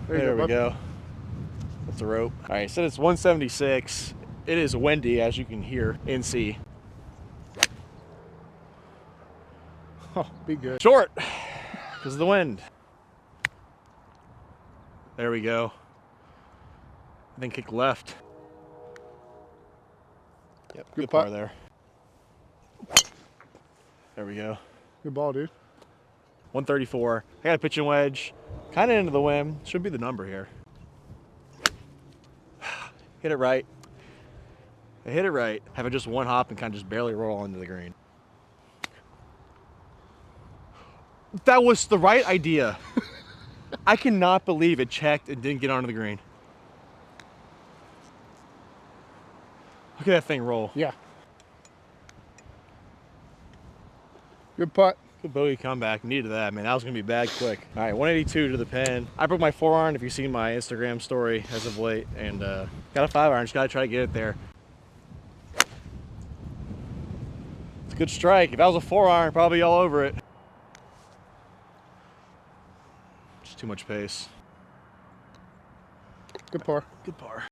There we go. That's a rope. All right, so it's 176. It is windy, as you can hear and see. Oh, be good. Short, because of the wind. There we go. I think kick left. Yep, good par putt. there. There we go. Good ball, dude. 134. I got a pitching wedge, kind of into the wind. Should be the number here. Hit it right. I hit it right. Have it just one hop and kind of just barely roll into the green. That was the right idea. I cannot believe it checked and didn't get onto the green. Look at that thing roll. Yeah. Good putt. Good bogey comeback. Needed that, man. That was going to be bad quick. All right, 182 to the pin. I broke my 4-iron, if you've seen my Instagram story as of late, and got a 5-iron. Just got to try to get it there. It's a good strike. If that was a 4-iron, probably all over it. Just too much pace. Good par. Good par.